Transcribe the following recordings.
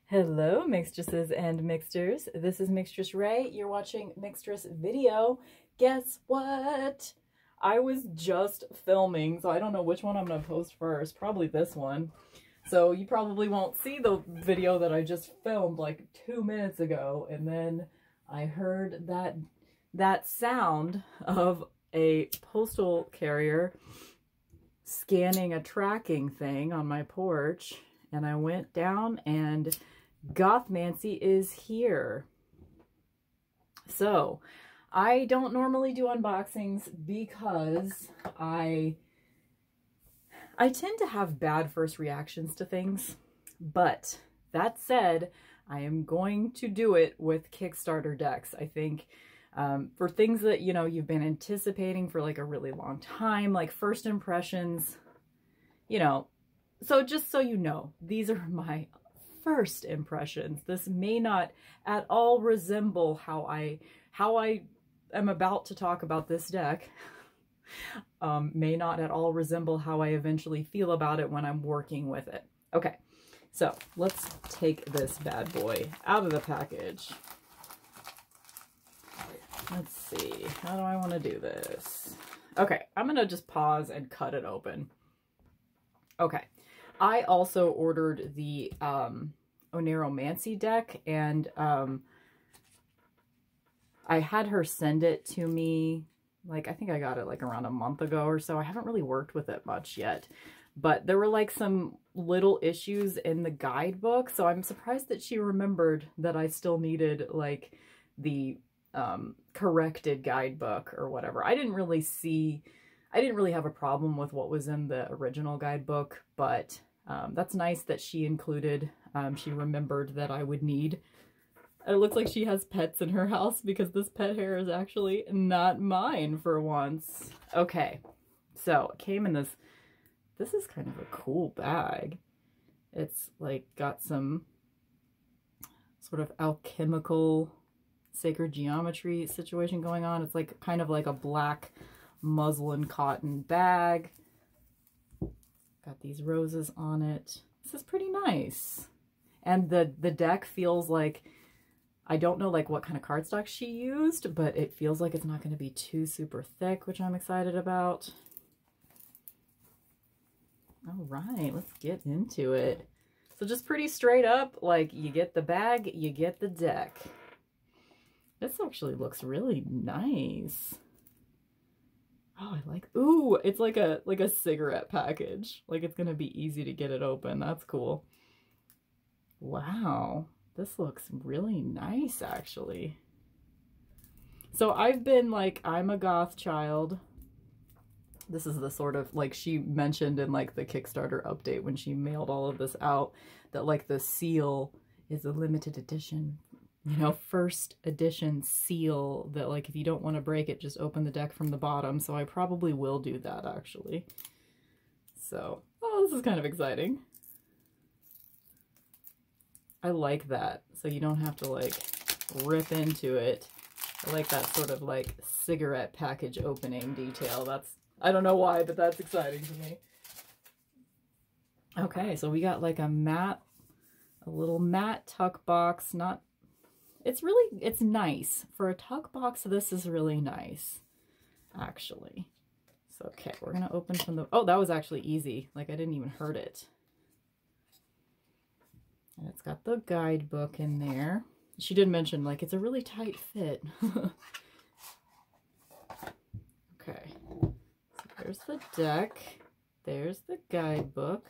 Hello, mixtresses and mixters. This is mixtressrae. You're watching Mixtress video. Guess what? I was just filming, so I don't know which one I'm going to post first. Probably this one. So you probably won't see the video that I just filmed like 2 minutes ago. And then I heard that sound of a postal carrier scanning a tracking thing on my porch. And I went down and Gothmancy is here. So I don't normally do unboxings because I tend to have bad first reactions to things. But that said, I am going to do it with Kickstarter decks. I think for things that, you know, you've been anticipating for like a really long time, like first impressions, you know. So just so you know, these are my first impressions. This may not at all resemble how I am about to talk about this deck. May not at all resemble how I eventually feel about it when I'm working with it. Okay, so let's take this bad boy out of the package. Let's see, how do I want to do this? Okay, I'm gonna just pause and cut it open. Okay. I also ordered the HIEROPHANT deck, and I had her send it to me, like, I think I got it like around a month ago or so. I haven't really worked with it much yet, but there were like some little issues in the guidebook, so I'm surprised that she remembered that I still needed like the corrected guidebook or whatever. I didn't really have a problem with what was in the original guidebook, but that's nice that she included, she remembered that I would need. It looks like she has pets in her house because this pet hair is actually not mine for once. Okay, so it came in this is kind of a cool bag. It's like got some sort of alchemical sacred geometry situation going on. It's like kind of like a black muslin cotton bag. Got these roses on it. This is pretty nice. And the deck feels like, I don't know like what kind of cardstock she used, but it feels like it's not going to be too super thick, which I'm excited about. All right, let's get into it. So just pretty straight up, like you get the bag, you get the deck. This actually looks really nice. Oh, I like, ooh, it's like a cigarette package. Like it's gonna be easy to get it open. That's cool. Wow, this looks really nice actually. So I've been like, I'm a goth child. This is the sort of, like she mentioned in like the Kickstarter update when she mailed all of this out, that like the seal is a limited edition, you know, first edition seal that like if you don't want to break it, just open the deck from the bottom. So I probably will do that actually. So, oh, this is kind of exciting. I like that. So you don't have to like rip into it. I like that sort of like cigarette package opening detail. That's, I don't know why, but that's exciting to me. Okay, so we got like a little matte tuck box. Not, it's nice. For a tuck box, this is really nice, actually. So, okay, we're going to open from the, oh, that was actually easy. Like, I didn't even hurt it. And it's got the guidebook in there. She did mention, like, it's a really tight fit. Okay. So there's the deck. There's the guidebook.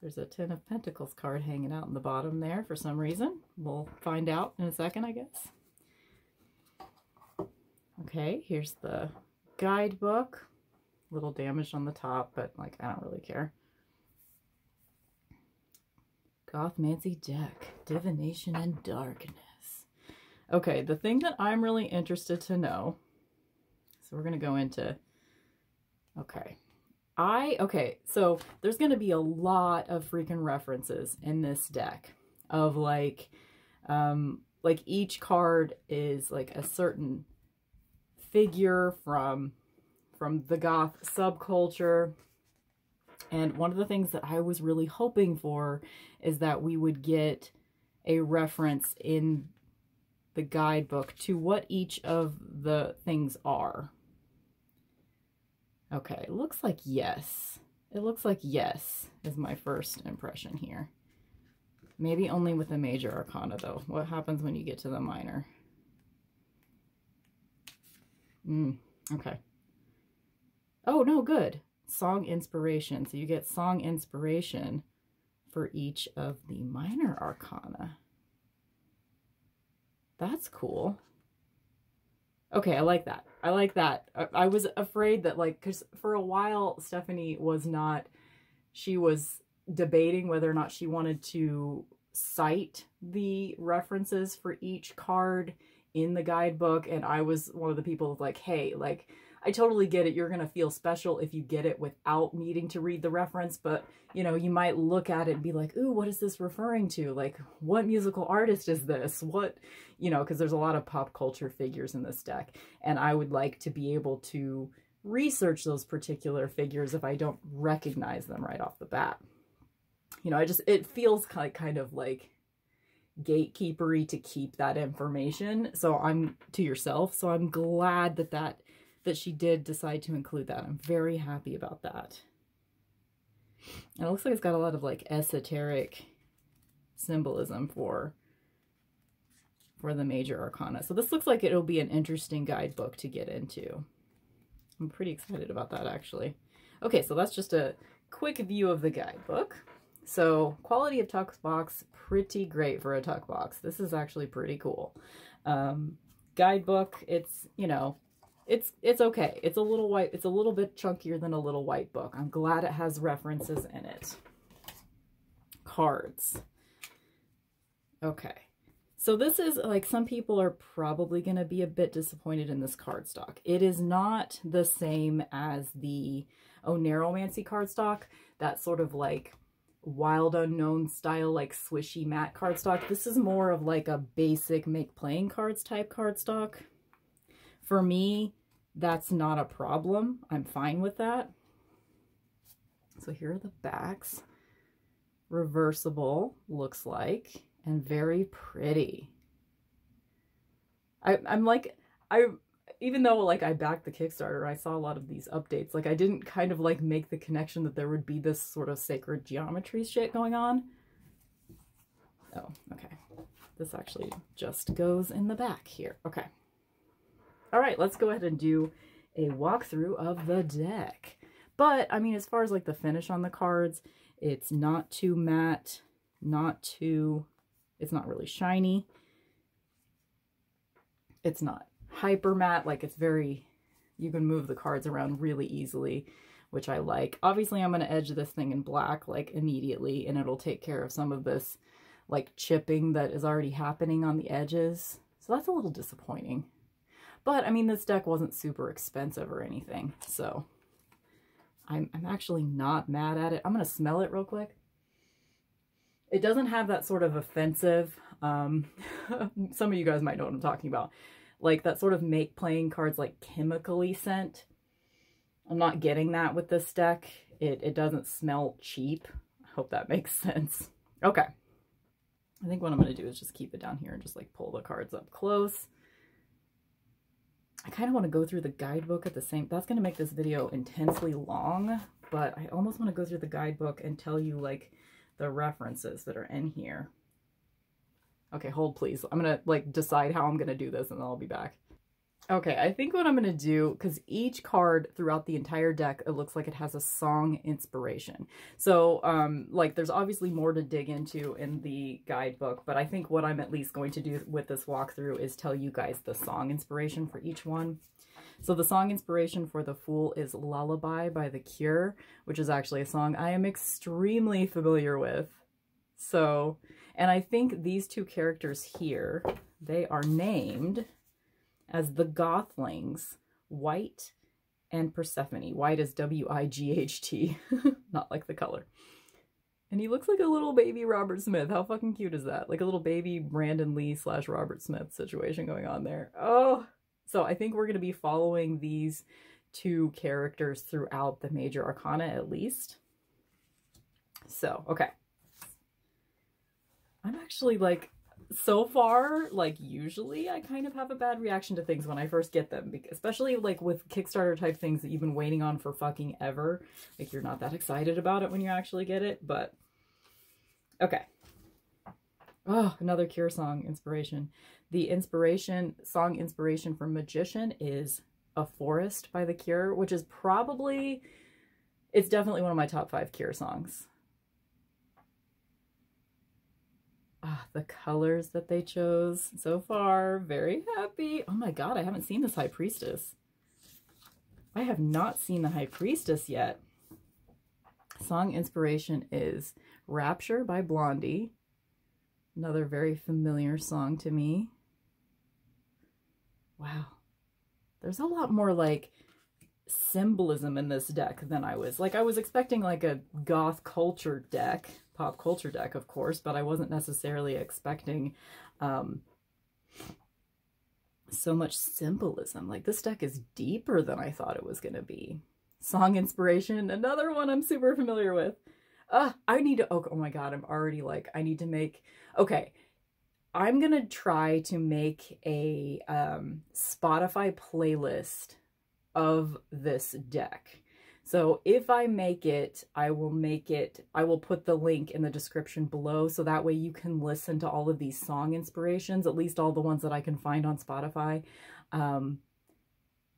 There's a 10 of Pentacles card hanging out in the bottom there for some reason. We'll find out in a second, I guess. Okay, here's the guidebook. A little damaged on the top, but like, I don't really care. Gothmancy deck, Divination and Darkness. Okay, the thing that I'm really interested to know, so we're going to go into, okay, so there's going to be a lot of freaking references in this deck of like each card is like a certain figure from the goth subculture. And one of the things that I was really hoping for is that we would get a reference in the guidebook to what each of the things are. Okay, it looks like yes. It looks like yes is my first impression here. Maybe only with the major arcana though. What happens when you get to the minor? Okay. Oh, no, good. Song inspiration. So you get song inspiration for each of the minor arcana. That's cool. Okay, I like that. I like that. I was afraid that, like, because for a while Stephanie was not, she was debating whether or not she wanted to cite the references for each card in the guidebook, and I was one of the people like, hey, like, I totally get it. You're going to feel special if you get it without needing to read the reference, but, you know, you might look at it and be like, ooh, what is this referring to? Like, what musical artist is this? What, you know, because there's a lot of pop culture figures in this deck, and I would like to be able to research those particular figures if I don't recognize them right off the bat. You know, it feels kind of like gatekeepery to keep that information. So I'm to yourself. So I'm glad that she did decide to include that. I'm very happy about that. And it looks like it's got a lot of like esoteric symbolism for the major arcana. So this looks like it'll be an interesting guidebook to get into. I'm pretty excited about that actually. Okay, so that's just a quick view of the guidebook. So quality of tuck box, pretty great for a tuck box. This is actually pretty cool. Guidebook, it's, you know, it's okay. It's a little white. It's a little bit chunkier than a little white book. I'm glad it has references in it. Cards. Okay. So this is like, some people are probably going to be a bit disappointed in this cardstock. It is not the same as the Narrowmancy cardstock. That sort of like Wild Unknown style, like swishy matte cardstock. This is more of like a basic make playing cards type cardstock. For me, that's not a problem. I'm fine with that. So here are the backs. Reversible looks like, and very pretty. I'm like, even though like I backed the Kickstarter, I saw a lot of these updates. Like I didn't kind of like make the connection that there would be this sort of sacred geometry shit going on. Oh, okay. This actually just goes in the back here. Okay. All right, let's go ahead and do a walkthrough of the deck. But I mean, as far as like the finish on the cards, it's not too matte, it's not really shiny. It's not hyper matte, like it's very, you can move the cards around really easily, which I like. Obviously I'm going to edge this thing in black like immediately, and it'll take care of some of this like chipping that is already happening on the edges. So that's a little disappointing. But I mean, this deck wasn't super expensive or anything, so I'm actually not mad at it. I'm going to smell it real quick. It doesn't have that sort of offensive, some of you guys might know what I'm talking about, like that sort of make playing cards like chemically scent. I'm not getting that with this deck. It doesn't smell cheap. I hope that makes sense. Okay. I think what I'm going to do is just keep it down here and just like pull the cards up close. I kind of want to go through the guidebook at the same, that's going to make this video intensely long, but I almost want to go through the guidebook and tell you like the references that are in here. Okay, hold please. I'm going to like decide how I'm going to do this and then I'll be back. Okay, I think what I'm going to do, because each card throughout the entire deck, it looks like it has a song inspiration. So, like, there's obviously more to dig into in the guidebook, but I think what I'm at least going to do with this walkthrough is tell you guys the song inspiration for each one. So the song inspiration for the Fool is Lullaby by The Cure, which is actually a song I am extremely familiar with. So, and I think these two characters here, they are named as the Gothlings, White and Persephone. White is W-I-G-H-T, not like the color. And he looks like a little baby Robert Smith. How fucking cute is that? Like a little baby Brandon Lee / Robert Smith situation going on there. Oh, so I think we're going to be following these two characters throughout the major arcana at least. So, okay. I'm actually like, so far, like usually I kind of have a bad reaction to things when I first get them, especially like with Kickstarter type things that you've been waiting on for fucking ever. Like you're not that excited about it when you actually get it, but okay. Oh, another Cure song inspiration. The song inspiration for Magician is A Forest by The Cure, which is probably, it's definitely one of my top 5 Cure songs. Ah, the colors that they chose so far, very happy. Oh my god, I haven't seen this High Priestess. I have not seen the High Priestess yet. Song inspiration is Rapture by Blondie. Another very familiar song to me. Wow. There's a lot more like symbolism in this deck than I was expecting like a goth culture deck, pop culture deck, of course, but I wasn't necessarily expecting so much symbolism. Like this deck is deeper than I thought it was going to be. Song inspiration, another one I'm super familiar with. I need to, oh my god, I'm already like, I need to make, okay, I'm going to try to make a Spotify playlist of this deck. So if I make it, I will put the link in the description below, so that way you can listen to all of these song inspirations, at least all the ones that I can find on Spotify,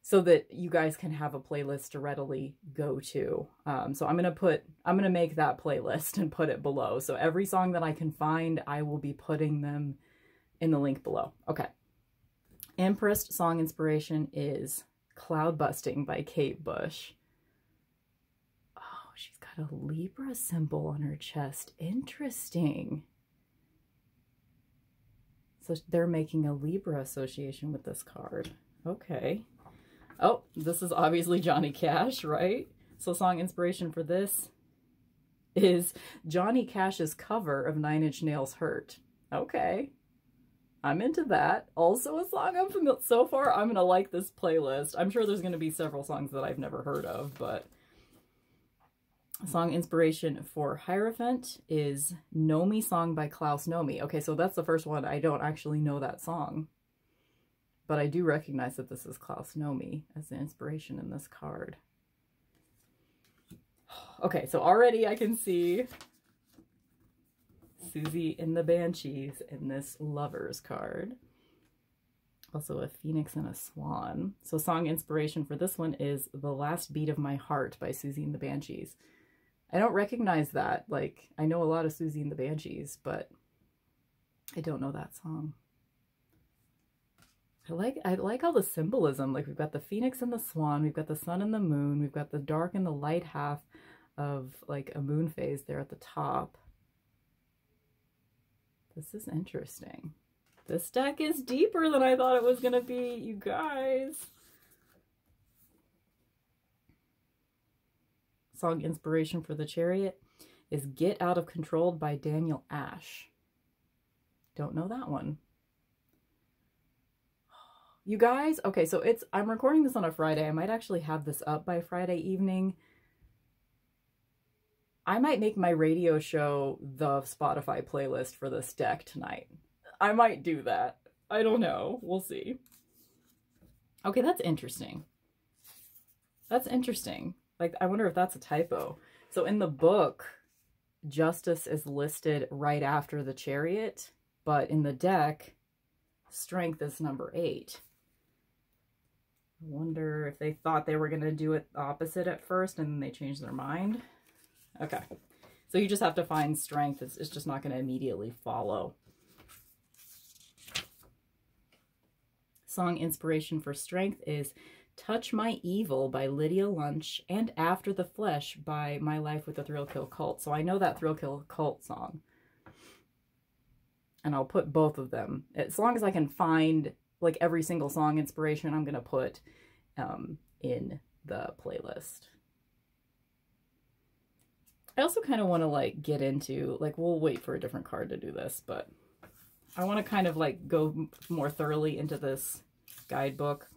so that you guys can have a playlist to readily go to. So I'm gonna make that playlist and put it below. So every song that I can find, I will be putting them in the link below. Okay. Empress song inspiration is Cloud Busting by Kate Bush. Oh, she's got a Libra symbol on her chest. Interesting. So they're making a Libra association with this card. Okay. Oh, this is obviously Johnny Cash, right? So song inspiration for this is Johnny Cash's cover of Nine Inch Nails' Hurt. Okay. I'm into that. Also a song I'm familiar. So far, I'm going to like this playlist. I'm sure there's going to be several songs that I've never heard of, but song inspiration for Hierophant is Know Me Song by Klaus Nomi. Okay, so that's the first one. I don't actually know that song, but I do recognize that this is Klaus Nomi as the inspiration in this card. Okay, so already I can see Susie and the Banshees in this Lovers card. Also a Phoenix and a Swan. So song inspiration for this one is The Last Beat of My Heart by Susie and the Banshees. I don't recognize that. Like, I know a lot of Susie and the Banshees, but I don't know that song. I like all the symbolism. Like, we've got the Phoenix and the Swan, we've got the sun and the moon, we've got the dark and the light half of like a moon phase there at the top. This is interesting. This deck is deeper than I thought it was going to be, you guys. Song inspiration for the Chariot is Get Out of Control by Daniel Ash. Don't know that one. You guys, okay, so I'm recording this on a Friday. I might actually have this up by Friday evening. I might make my radio show the Spotify playlist for this deck tonight. I might do that. I don't know. We'll see. Okay, that's interesting. That's interesting. Like, I wonder if that's a typo. So in the book, Justice is listed right after the Chariot, but in the deck, Strength is number 8. I wonder if they thought they were going to do it opposite at first and then they changed their mind. Okay, so you just have to find Strength. It's just not going to immediately follow. Song inspiration for Strength is Touch My Evil by Lydia Lunch and After the Flesh by My Life with the Thrill Kill Cult. So I know that Thrill Kill Cult song. And I'll put both of them. As long as I can find like every single song inspiration, I'm going to put in the playlist. I also kind of want to like get into, like, we'll wait for a different card to do this, but I want to kind of like go more thoroughly into this guidebook.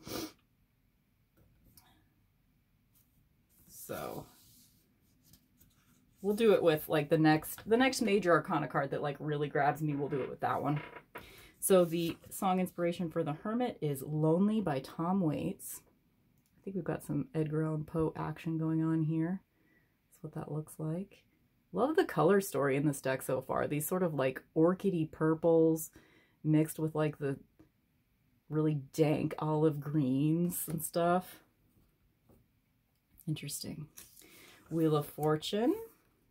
So we'll do it with like the next major arcana card that like really grabs me. We'll do it with that one. So the song inspiration for the Hermit is Lonely by Tom Waits. I think we've got some Edgar Allan Poe action going on here. That's what that looks like. Love the color story in this deck so far. These sort of like orchidy purples mixed with like the really dank olive greens and stuff. Interesting. Wheel of Fortune.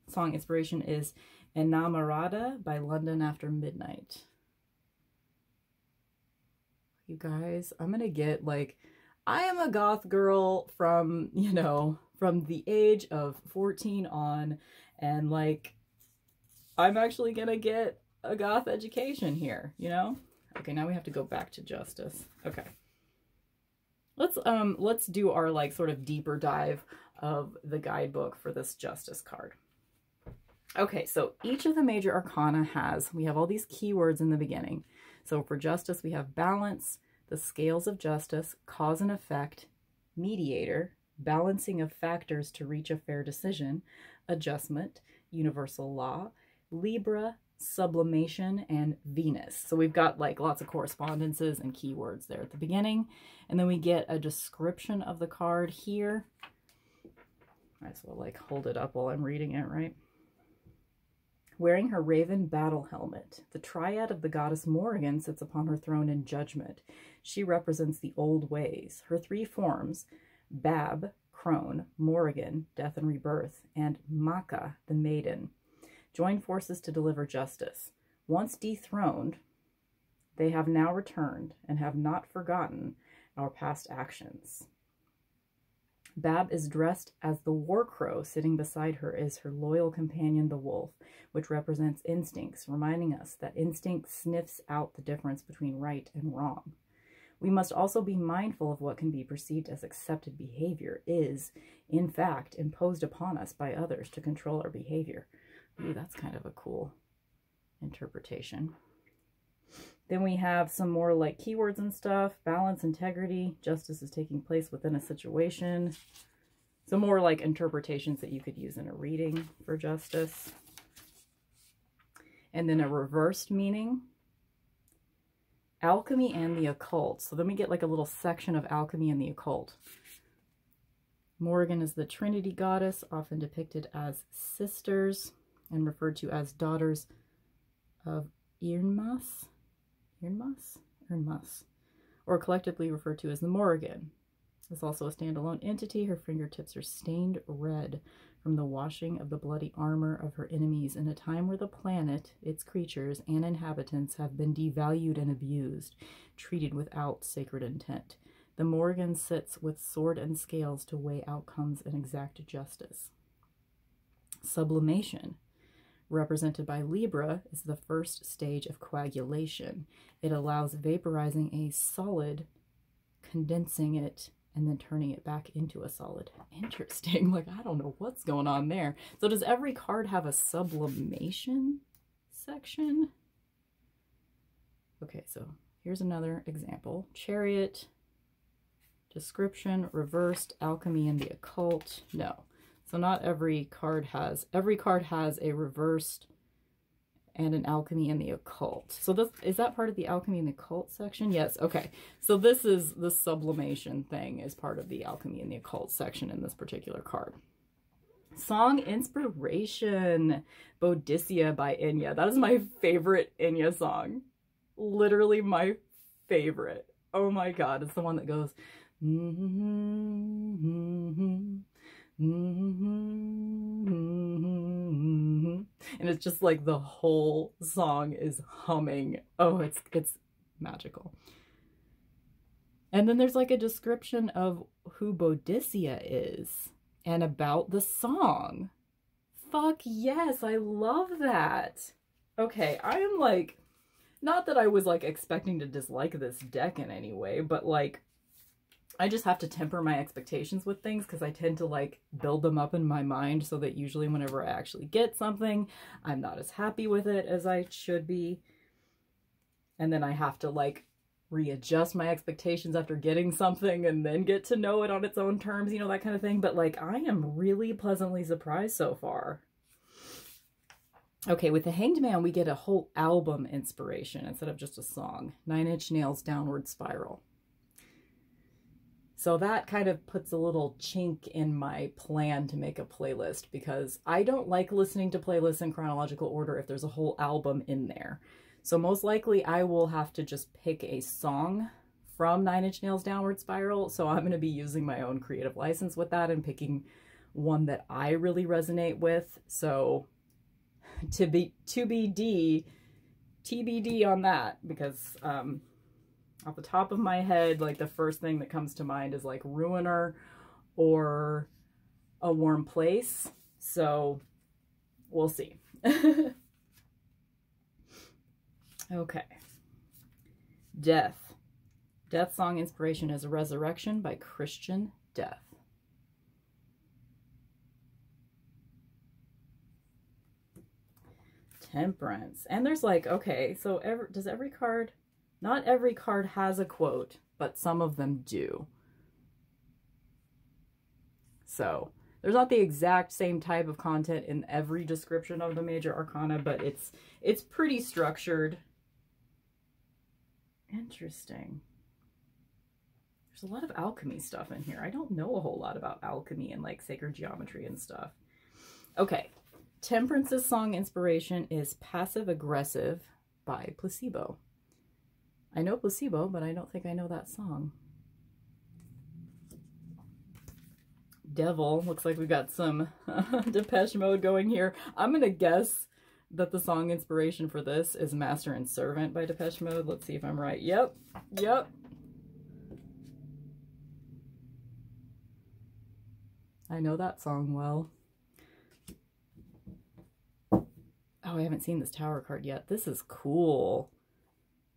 Song inspiration is Enamorada by London After Midnight. You guys, I'm gonna get like, I am a goth girl from, you know, from the age of 14 on, and like, I'm actually gonna get a goth education here, you know? Okay, now we have to go back to Justice. Okay. Let's do our like sort of deeper dive of the guidebook for this Justice card. Okay, so each of the major arcana we have all these keywords in the beginning. So for Justice, we have balance, the scales of justice, cause and effect, mediator, balancing of factors to reach a fair decision, adjustment, universal law, Libra, sublimation, and Venus. So we've got like lots of correspondences and keywords there at the beginning. And then we get a description of the card here. Might as well like hold it up while I'm reading it, right? Wearing her raven battle helmet, the triad of the goddess Morrigan sits upon her throne in judgment. She represents the old ways. Her three forms, Bab, crone, Morrigan, death and rebirth, and Maka, the maiden, join forces to deliver justice. Once dethroned, they have now returned and have not forgotten our past actions. Bab is dressed as the war crow. Sitting beside her is her loyal companion, the wolf, which represents instincts, reminding us that instinct sniffs out the difference between right and wrong. We must also be mindful of what can be perceived as accepted behavior is, in fact, imposed upon us by others to control our behavior. Ooh, that's kind of a cool interpretation. Then we have some more like keywords and stuff. Balance, integrity, justice is taking place within a situation. Some more like interpretations that you could use in a reading for justice. And then a reversed meaning. Alchemy and the occult. So then we get like a little section of alchemy and the occult. Morrigan is the Trinity goddess, often depicted as sisters and referred to as daughters of EMPRESS, or collectively referred to as the Morrigan. Is also a standalone entity. Her fingertips are stained red from the washing of the bloody armor of her enemies in a time where the planet, its creatures, and inhabitants have been devalued and abused, treated without sacred intent. The Morrigan sits with sword and scales to weigh outcomes and exact justice. Sublimation, represented by Libra, is the first stage of coagulation. It allows vaporizing a solid, condensing it, and then turning it back into a solid. Interesting. Like, I don't know what's going on there. So does every card have a sublimation section? Okay, so here's another example. Chariot, description, reversed, alchemy and the occult. No. So not every card has a reversed and an alchemy and the occult. So this, is that part of the alchemy and the occult section? Yes, okay. So this is the sublimation thing is part of the alchemy and the occult section in this particular card. Song inspiration, Boadicea by Enya. That is my favorite Enya song. Literally my favorite. Oh my God, it's the one that goes, and it's just like the whole song is humming. Oh, it's magical. And then there's like a description of who Boadicea is and about the song. Fuck yes, I love that. Okay, I am like, not that I was like expecting to dislike this deck in any way, but like I just have to temper my expectations with things because I tend to like build them up in my mind so that usually whenever I actually get something, I'm not as happy with it as I should be. And then I have to like readjust my expectations after getting something and then get to know it on its own terms, you know, that kind of thing. But like, I am really pleasantly surprised so far. Okay, with the Hanged Man, we get a whole album inspiration instead of just a song. 9 Inch Nails' Downward Spiral. So that kind of puts a little chink in my plan to make a playlist, because I don't like listening to playlists in chronological order if there's a whole album in there. So most likely I will have to just pick a song from 9 Inch Nails' Downward Spiral. So I'm going to be using my own creative license with that and picking one that I really resonate with. So TBD on that, because off the top of my head, like the first thing that comes to mind is like Ruiner or A Warm Place. So we'll see. Okay. Death. Death song inspiration is Resurrection by Christian Death. Temperance. And there's like, okay, so does every card, not every card has a quote, but some of them do. So there's not the exact same type of content in every description of the major arcana, but it's pretty structured. Interesting. There's a lot of alchemy stuff in here. I don't know a whole lot about alchemy and like sacred geometry and stuff. Okay. Temperance's song inspiration is Passive Aggressive by Placebo. I know Placebo, but I don't think I know that song. Devil. Looks like we got some Depeche Mode going here. I'm going to guess that the song inspiration for this is Master and Servant by Depeche Mode. Let's see if I'm right. Yep. Yep. I know that song well. Oh, I haven't seen this tower card yet. This is cool.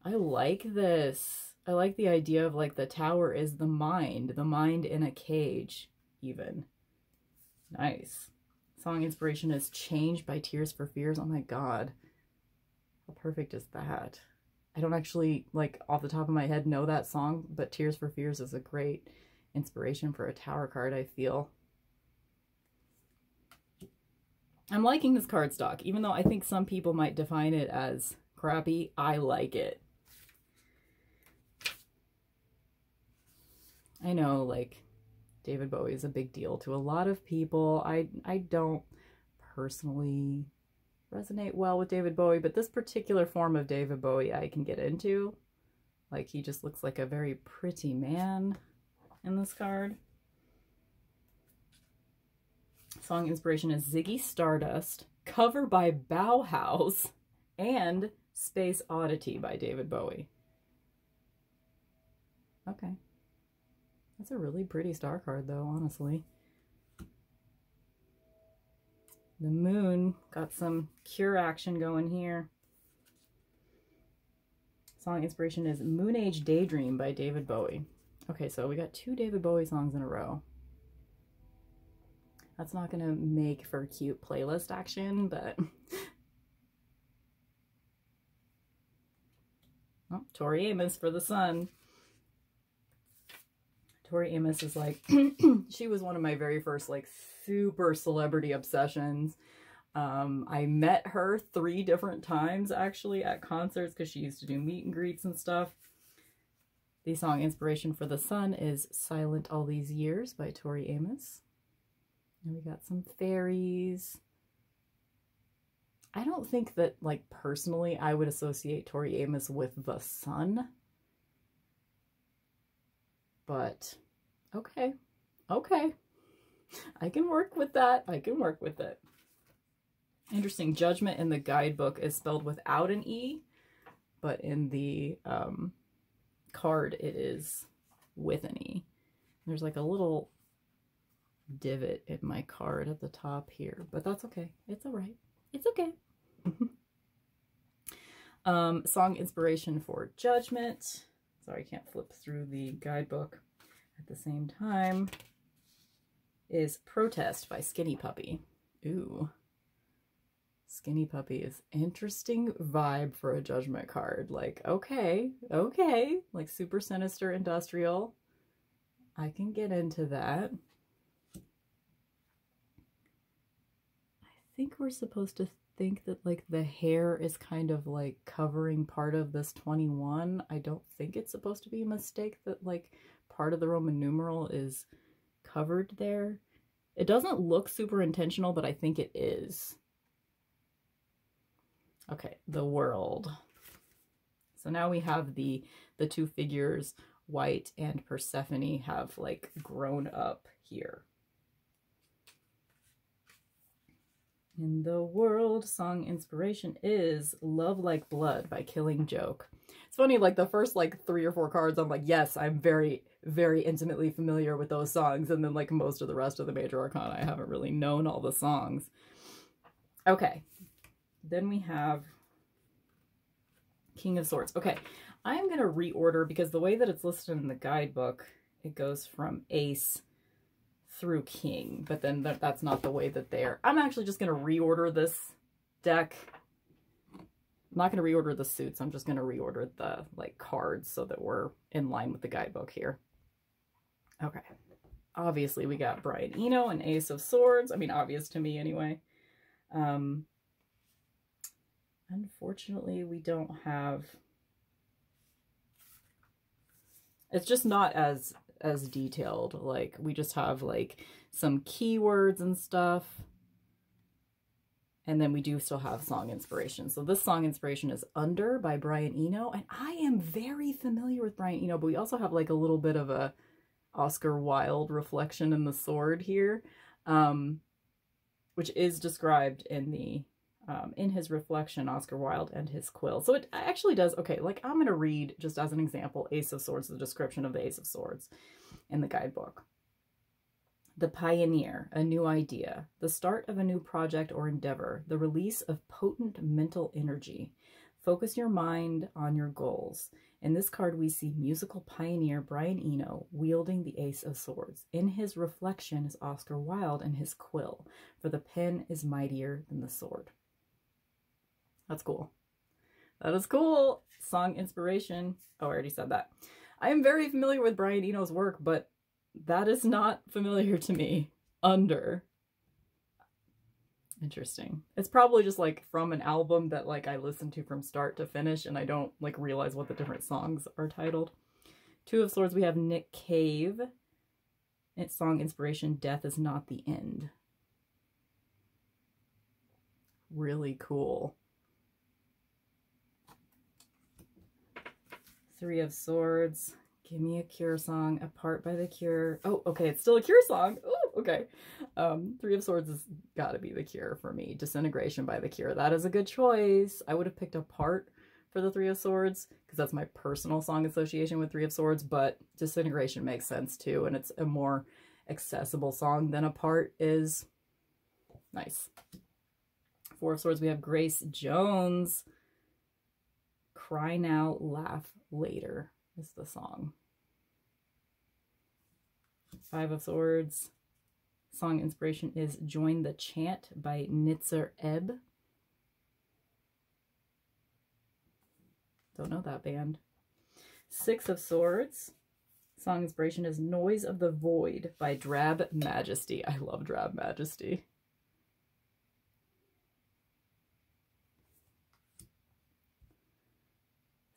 I like this. I like the idea of like the tower is the mind in a cage, even. Nice. Song inspiration is Change by Tears for Fears. Oh my god. How perfect is that? I don't actually, like, off the top of my head know that song, but Tears for Fears is a great inspiration for a tower card, I feel. I'm liking this cardstock, even though I think some people might define it as crappy. I like it. I know, like, David Bowie is a big deal to a lot of people. I don't personally resonate well with David Bowie, but this particular form of David Bowie I can get into. Like, he just looks like a very pretty man in this card. Song inspiration is Ziggy Stardust, cover by Bauhaus, and Space Oddity by David Bowie. Okay. That's a really pretty star card, though, honestly. The moon got some cure action going here. Song inspiration is Moon Age Daydream by David Bowie. Okay, so we got 2 David Bowie songs in a row. That's not going to make for cute playlist action, but... Oh, Tori Amos for the sun. Tori Amos is like, she was one of my very first like super celebrity obsessions. I met her 3 different times actually at concerts because she used to do meet and greets and stuff. The song inspiration for the sun is Silent All These Years by Tori Amos. And we got some fairies. I don't think that, like, personally I would associate Tori Amos with the sun. But, okay. Okay. I can work with that. I can work with it. Interesting. Judgment in the guidebook is spelled without an E, but in the card it is with an E. There's like a little divot in my card at the top here, but that's okay. It's all right. It's okay. Song inspiration for Judgment. Sorry, I can't flip through the guidebook at the same time. Is Protest by Skinny Puppy. Ooh. Skinny Puppy is interesting vibe for a Judgment card. Like, okay, okay. Like super sinister industrial. I can get into that. I think we're supposed to think that like the hair is kind of like covering part of this 21. I don't think it's supposed to be a mistake that like part of the Roman numeral is covered there. It doesn't look super intentional, but I think it is. Okay, the world. So now we have the two figures, White and Persephone, have like grown up here. In the world, song inspiration is Love Like Blood by Killing Joke. It's funny, like the first like 3 or 4 cards, I'm like, yes, I'm very, very intimately familiar with those songs. And then like most of the rest of the major arcana, I haven't really known all the songs. Okay, then we have King of Swords. Okay, I'm going to reorder because the way that it's listed in the guidebook, it goes from Ace through King, but then that's not the way that they're. I'm actually just going to reorder this deck. I'm not going to reorder the suits. I'm just going to reorder the like cards so that we're in line with the guidebook here. Okay. Obviously, we got Brian Eno and Ace of Swords. I mean, obvious to me anyway. Unfortunately, we don't have. It's just not as detailed. Like we just have like some keywords and stuff, and then we do still have song inspiration. So this song inspiration is Under by Brian Eno, and I am very familiar with Brian Eno, but we also have like a little bit of a Oscar Wilde reflection in the sword here, which is described in the in his reflection, Oscar Wilde and his quill. So it actually does, okay, like I'm going to read, just as an example, Ace of Swords, the description of the Ace of Swords in the guidebook. The pioneer, a new idea, the start of a new project or endeavor, the release of potent mental energy. Focus your mind on your goals. In this card, we see musical pioneer Brian Eno wielding the Ace of Swords. In his reflection is Oscar Wilde and his quill, for the pen is mightier than the sword. That's cool. That is cool. Song inspiration. Oh, I already said that. I am very familiar with Brian Eno's work, but that is not familiar to me. Under. Interesting. It's probably just like from an album that like I listen to from start to finish and I don't like realize what the different songs are titled. Two of Swords, we have Nick Cave. Its song inspiration, Death is Not the End. Really cool. Three of Swords, Give Me a Cure song, Apart by The Cure. Oh, okay, it's still a Cure song. Oh, okay. Three of Swords has got to be The Cure for me. Disintegration by The Cure. That is a good choice. I would have picked Apart for the Three of Swords because that's my personal song association with Three of Swords, but Disintegration makes sense too, and it's a more accessible song than Apart is. Nice. Four of Swords, we have Grace Jones. Cry Now, Laugh Later is the song. Five of Swords. Song inspiration is Join the Chant by Nitzer Ebb. Don't know that band. Six of Swords. Song inspiration is Noise of the Void by Drab Majesty. I love Drab Majesty.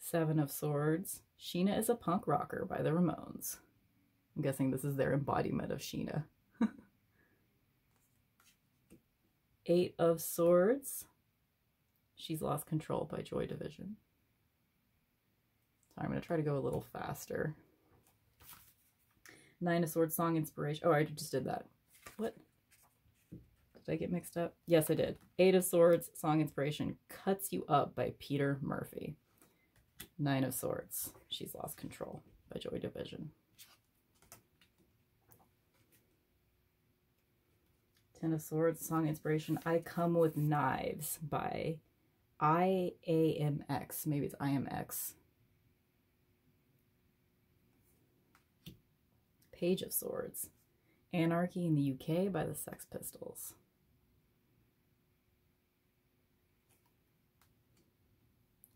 Seven of Swords. Sheena is a Punk Rocker by the Ramones. I'm guessing this is their embodiment of Sheena. Eight of Swords. She's Lost Control by Joy Division. So I'm going to try to go a little faster. Nine of Swords, song inspiration. Oh, I just did that. What? Did I get mixed up? Yes, I did. Eight of Swords, song inspiration, Cuts You Up by Peter Murphy. Nine of Swords, She's Lost Control by Joy Division. 10 of Swords, song inspiration, I Come With Knives by IAMX. Maybe it's IMX. Page of Swords, Anarchy in the UK by the Sex Pistols.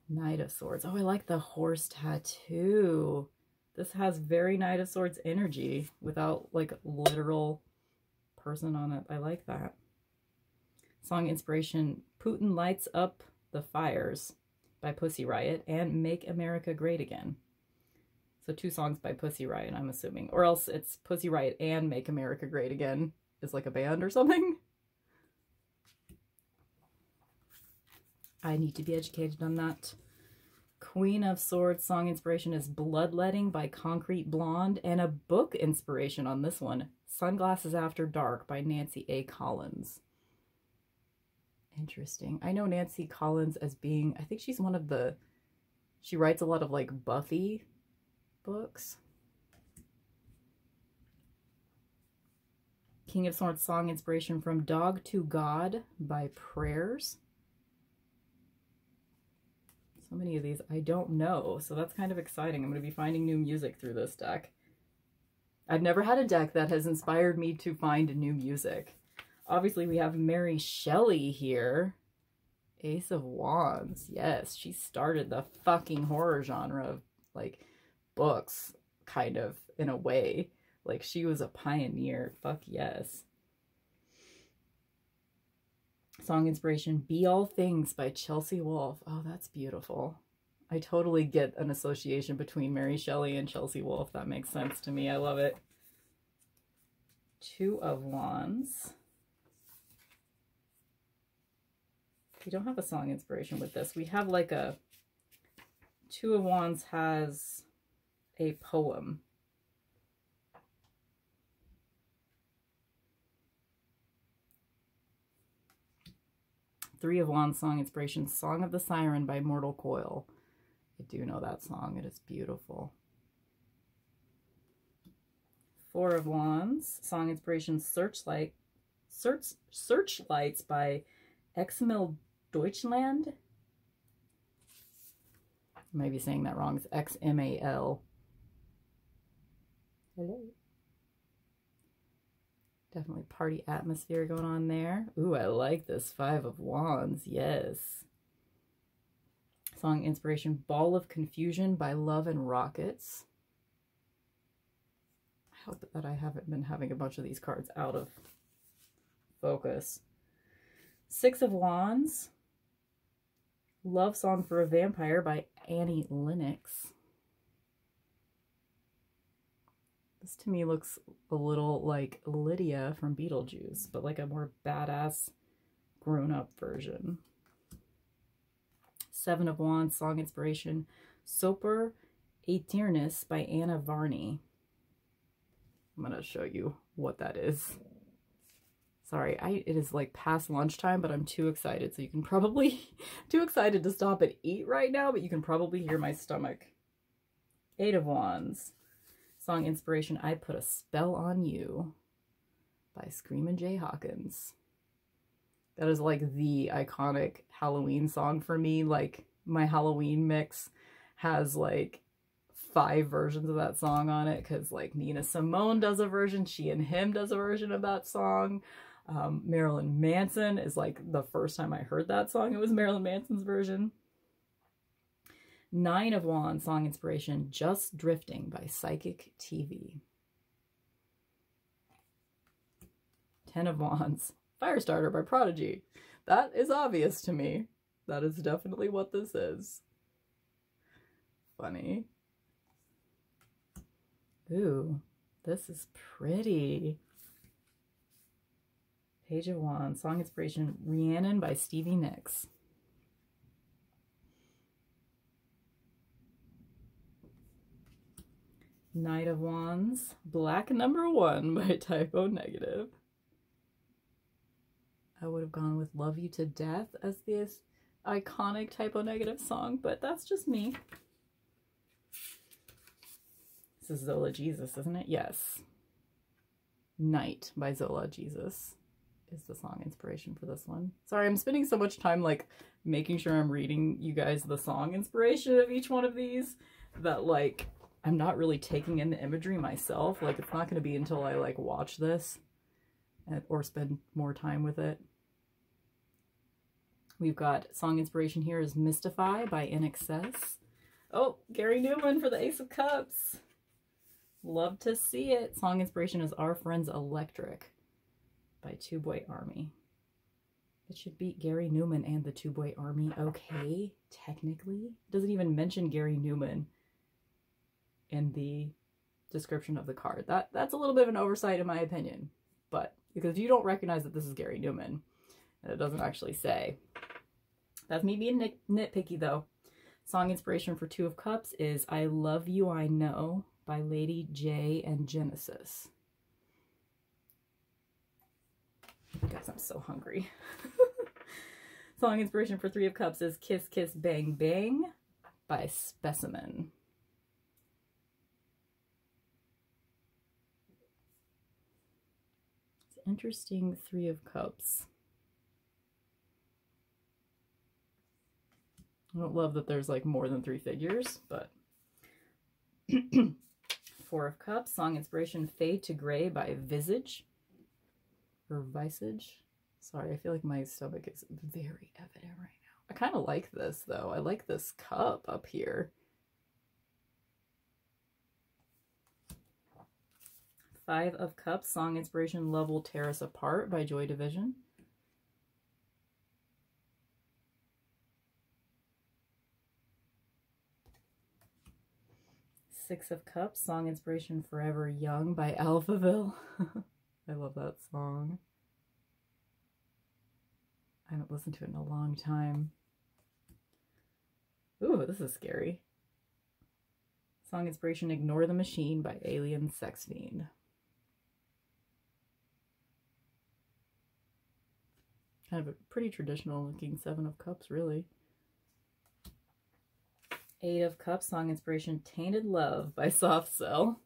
Knight of Swords. Oh, I like the horse tattoo. This has very Knight of Swords energy without like literal person on it. I like that. Song inspiration, Putin Lights Up the Fires by Pussy Riot and Make America Great Again. So 2 songs by Pussy Riot, I'm assuming. Or else it's Pussy Riot and Make America Great Again is like a band or something. I need to be educated on that. Queen of Swords song inspiration is Bloodletting by Concrete Blonde, and a book inspiration on this one, Sunglasses After Dark by Nancy A. Collins. Interesting. I know Nancy Collins as being, I think she's one of the, she writes a lot of like Buffy books. King of Swords song inspiration from Dog to God by Prayers. So many of these I don't know, so that's kind of exciting. I'm going to be finding new music through this deck. I've never had a deck that has inspired me to find new music. Obviously, we have Mary Shelley here. Ace of Wands. Yes, she started the fucking horror genre of, like, books, kind of, in a way. Like, she was a pioneer. Fuck yes. Song inspiration, Be All Things by Chelsea Wolfe. Oh, that's beautiful. I totally get an association between Mary Shelley and Chelsea Wolfe. That makes sense to me. I love it. 2 of Wands. We don't have a song inspiration with this. We have like a 2 of Wands has a poem. Three of Wands song inspiration, Song of the Siren by Mortal Coil. I do know that song. It is beautiful. 4 of Wands song inspiration, Searchlights by XML Deutschland. I might be saying that wrong. It's XMAL. Hello. Definitely party atmosphere going on there. Ooh, I like this 5 of Wands. Yes. Song inspiration, Ball of Confusion by Love and Rockets. I hope that I haven't been having a bunch of these cards out of focus. 6 of Wands, Love Song for a Vampire by Annie Lennox. This to me looks a little like Lydia from Beetlejuice, but like a more badass grown-up version. 7 of Wands, song inspiration, Soper Aeternus by Anna Varney. I'm going to show you what that is. Sorry, it is like past lunchtime, but I'm too excited, so you can probably, too excited to stop and eat right now, but you can probably hear my stomach. 8 of Wands. Song inspiration, I Put a Spell on You by Screamin' Jay Hawkins. That is like the iconic Halloween song for me. Like my Halloween mix has like 5 versions of that song on it, because like Nina Simone does a version, She and Him does a version of that song. Marilyn Manson is like the first time I heard that song, it was Marilyn Manson's version. 9 of Wands, song inspiration, Just Drifting by Psychic TV. 10 of Wands, Firestarter by Prodigy. That is obvious to me. That is definitely what this is. Funny. Ooh, this is pretty. Page of Wands, song inspiration, Rhiannon by Stevie Nicks. Knight of Wands, Black Number 1 by Typo Negative. I would have gone with Love You to Death as the iconic Typo Negative song, but that's just me. This is Zola Jesus, isn't it? Yes. Night by Zola Jesus is the song inspiration for this one. Sorry, I'm spending so much time like making sure I'm reading you guys the song inspiration of each one of these that like I'm not really taking in the imagery myself. Like it's not going to be until I like watch this or spend more time with it. We've got song inspiration here is Mystify by INXS. Oh, Gary Newman for the Ace of Cups. Love to see it. Song inspiration is Our Friends Electric by Two Boy Army. It should beat Gary Newman and the Two Boy Army. Okay, technically. It doesn't even mention Gary Newman in the description of the card. That's a little bit of an oversight in my opinion. But because you don't recognize that this is Gary Newman, and it doesn't actually say. That's me being nitpicky though. Song inspiration for Two of Cups is I Love You I Know by Lady J and Genesis. Guys, I'm so hungry. Song inspiration for Three of Cups is Kiss Kiss Bang Bang by Specimen. It's interesting Three of Cups. I don't love that there's like more than 3 figures, but Four of Cups, song inspiration Fade to Gray by Visage. Or Visage. Sorry, I feel like my stomach is very evident right now. I kind of like this though. I like this cup up here. Five of Cups, song inspiration Love Will Tear Us Apart by Joy Division. Six of Cups, song inspiration Forever Young by Alphaville. I love that song. I haven't listened to it in a long time. Ooh, this is scary. Song inspiration Ignore the Machine by Alien Sex Fiend. Kind of a pretty traditional looking Seven of Cups, really. Eight of Cups, song inspiration Tainted Love by Soft Cell.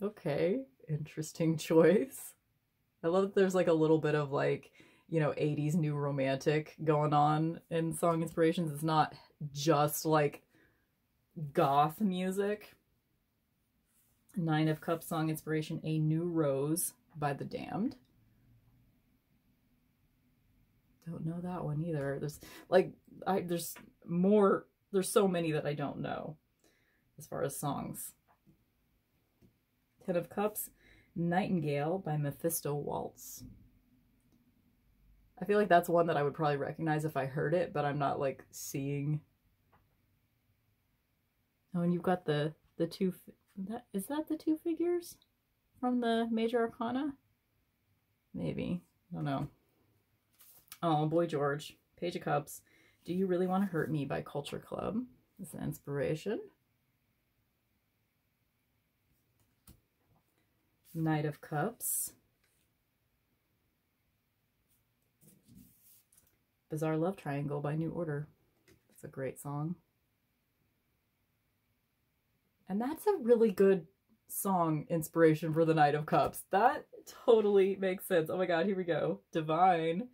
Okay, interesting choice. I love that there's like a little bit of like, you know, 80s new romantic going on in song inspirations. It's not just like goth music. Nine of Cups, song inspiration A New Rose by The Damned. Don't know that one either. There's like, there's so many that I don't know as far as songs. Ten of Cups, Nightingale by Mephisto Waltz. I feel like that's one that I would probably recognize if I heard it, but I'm not like seeing. Oh, and you've got the two, is that the 2 figures from the Major Arcana? Maybe, I don't know. Oh, Boy George, Page of Cups, Do You Really Want to Hurt Me by Culture Club. This is an inspiration. Knight of Cups. Bizarre Love Triangle by New Order. That's a great song. And that's a really good song inspiration for the Knight of Cups. That totally makes sense. Oh my god, here we go. Divine.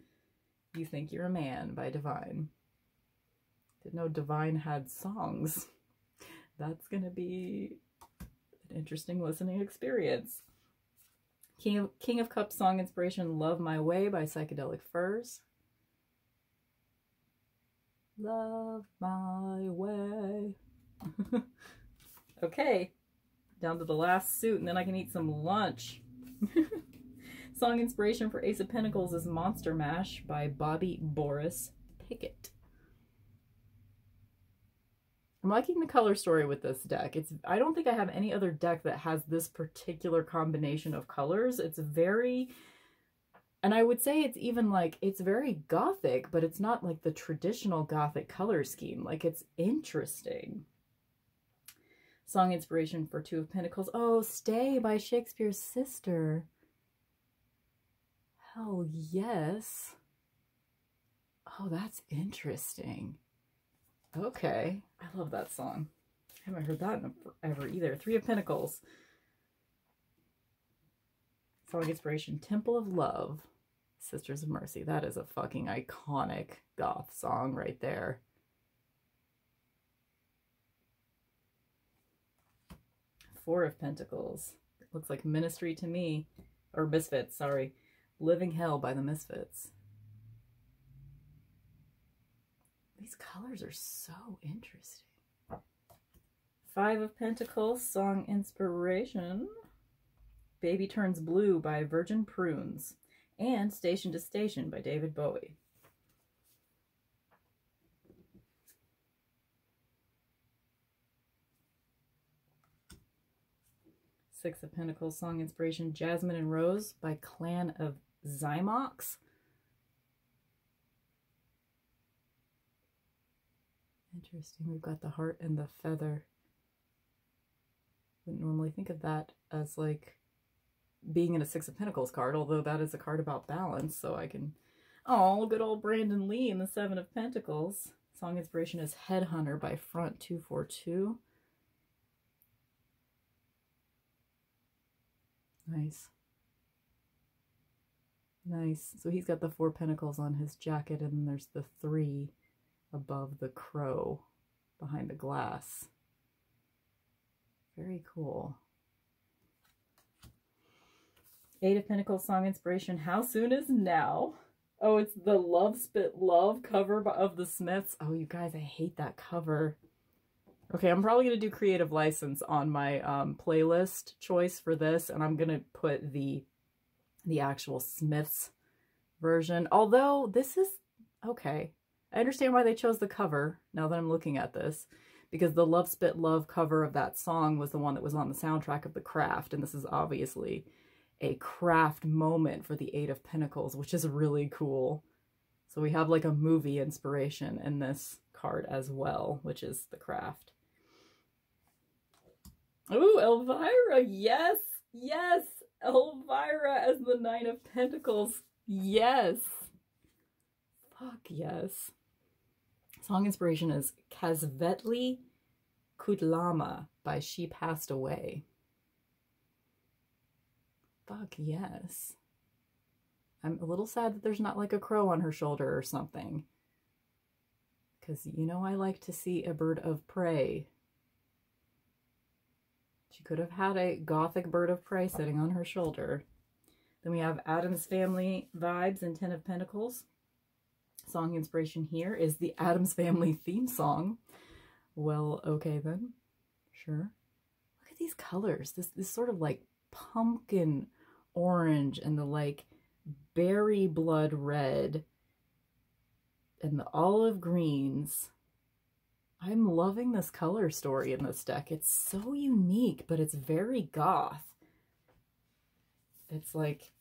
You Think You're a Man by Divine. Didn't know Divine had songs. That's gonna be an interesting listening experience. King of Cups song inspiration Love My Way by Psychedelic Furs. Love my way. Okay, down to the last suit and then I can eat some lunch. Song inspiration for Ace of Pentacles is Monster Mash by Bobby Boris Pickett. I'm liking the color story with this deck. I don't think I have any other deck that has this particular combination of colors. It's very, and I would say it's even like, it's very gothic, but it's not like the traditional gothic color scheme. Like, it's interesting. Song inspiration for Two of Pentacles. Oh, Stay by Shakespeare's Sister. Hell yes. Oh, that's interesting. Okay. I love that song. I haven't heard that in forever either. Three of Pentacles. Song inspiration Temple of Love. Sisters of Mercy. That is a fucking iconic goth song right there. Four of Pentacles. It looks like Ministry to me. Or Misfits, sorry. Living Hell by the Misfits. These colors are so interesting. Five of Pentacles, song inspiration. Baby Turns Blue by Virgin Prunes. and Station to Station by David Bowie. Six of Pentacles song inspiration, Jasmine and Rose by Clan of Zymox. Interesting, we've got the heart and the feather. Wouldn't normally think of that as like being in a Six of Pentacles card, although that is a card about balance, so I can... Oh, good old Brandon Lee in the Seven of Pentacles. Song inspiration is Headhunter by Front 242. Nice. Nice. So he's got the 4 pentacles on his jacket, and then there's the 3 above the crow behind the glass. Very cool. 8 of Pentacles song inspiration, How Soon Is Now? Oh, it's the Love Spit Love cover of the Smiths. Oh, you guys, I hate that cover. Okay, I'm probably going to do creative license on my playlist choice for this, and I'm going to put the actual Smiths version. Although, this is... okay. I understand why they chose the cover, now that I'm looking at this, because the Love Spit Love cover of that song was the one that was on the soundtrack of The Craft, and this is obviously a craft moment for the 8 of Pentacles, which is really cool. So we have like a movie inspiration in this card as well, which is The Craft. Ooh, Elvira, yes, yes, Elvira as the 9 of Pentacles, yes, fuck yes. Song inspiration is Kazvetli Kutlama by She Passed Away. Fuck yes. I'm a little sad that there's not like a crow on her shoulder or something, because you know I like to see a bird of prey. She could have had a gothic bird of prey sitting on her shoulder. Then we have Addams Family vibes and 10 of Pentacles. Song inspiration here is the Addams Family theme song. Well, okay then. Sure. Look at these colors. This sort of like pumpkin orange and the like berry blood red and the olive greens. I'm loving this color story in this deck. It's so unique, but it's very goth. It's like,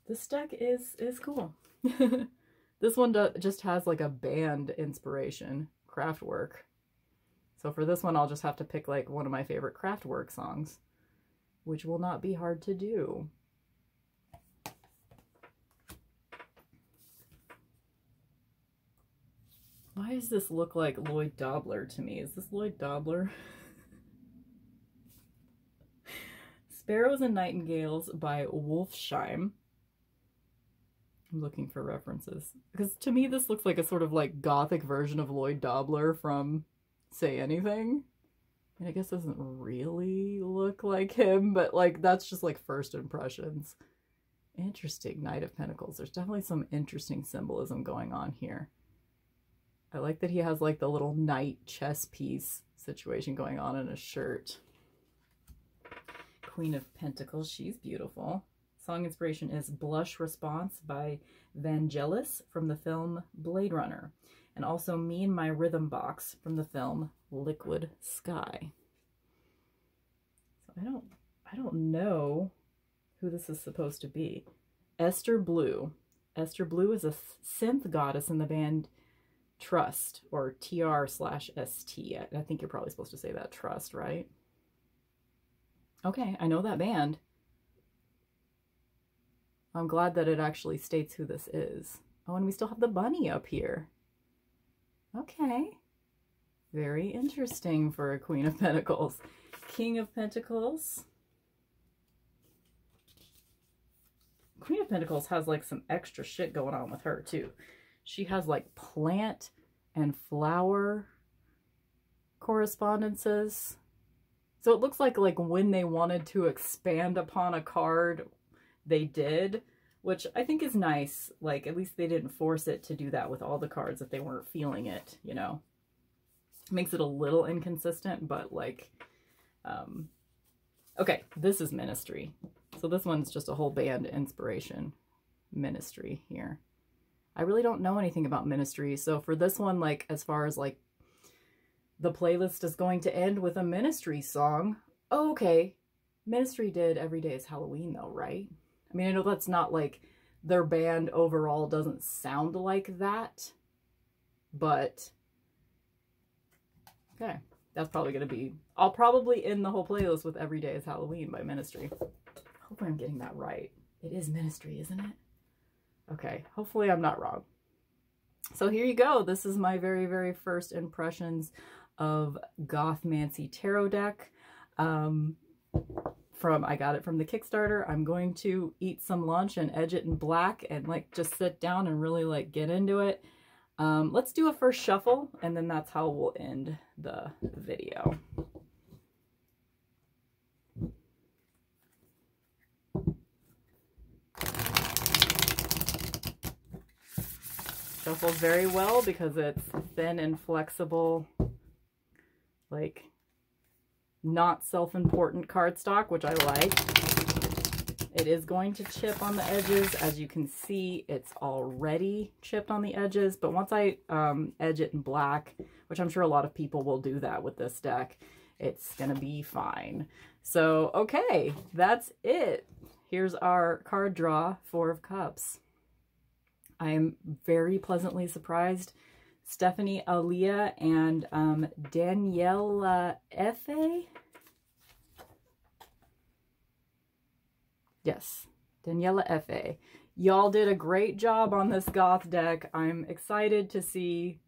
this deck is cool. This one just has like a band inspiration, Kraftwerk. So for this one, I'll just have to pick like one of my favorite Kraftwerk songs, which will not be hard to do. Why does this look like Lloyd Dobler to me? Is this Lloyd Dobler? Sparrows and Nightingales by Wolfsheim. I'm looking for references. Because to me, this looks like a sort of like gothic version of Lloyd Dobler from Say Anything. And I guess it doesn't really look like him, but like that's just like first impressions. Interesting, Knight of Pentacles. There's definitely some interesting symbolism going on here. I like that he has like the little knight chess piece situation going on in his shirt. Queen of Pentacles, she's beautiful. Song inspiration is Blush Response by Vangelis from the film Blade Runner. And also Me and My Rhythm Box from the film Liquid Sky. So I don't know who this is supposed to be. Esther Blue. Esther Blue is a synth goddess in the band Trust, or TR/ST. I think you're probably supposed to say that, Trust, right? Okay, I know that band. I'm glad that it actually states who this is. Oh, and we still have the bunny up here. Okay. Very interesting for a Queen of Pentacles. King of Pentacles. Queen of Pentacles has like some extra shit going on with her too. She has like plant and flower correspondences. So it looks like when they wanted to expand upon a card, they did, which I think is nice. Like, at least they didn't force it to do that with all the cards if they weren't feeling it, you know. Makes it a little inconsistent, but like, okay, this is Ministry. So this one's just a whole band inspiration. Ministry here. I really don't know anything about Ministry. So for this one, like, as far as like the playlist is going to end with a Ministry song. Oh, okay. Ministry did Every Day is Halloween though, right? I mean, I know that's not like their band overall doesn't sound like that, but okay. That's probably going to be, I'll probably end the whole playlist with Every Day is Halloween by Ministry. Hopefully I'm getting that right. It is Ministry, isn't it? Okay, hopefully I'm not wrong. So here you go. This is my very, very first impressions of Gothmancy Tarot deck. I got it from the Kickstarter. I'm going to eat some lunch and edge it in black and like just sit down and really like get into it. Let's do a first shuffle, and then that's how we'll end the video. Shuffles very well because it's thin and flexible, like not self-important cardstock, which I like. It is going to chip on the edges. As you can see, it's already chipped on the edges, but once I edge it in black, which I'm sure a lot of people will do that with this deck, it's gonna be fine. So, okay, that's it. Here's our card draw, Four of Cups. I am very pleasantly surprised. Stephanie Alia and Daniela F.A. Yes, Daniela F.A. Y'all did a great job on this goth deck. I'm excited to see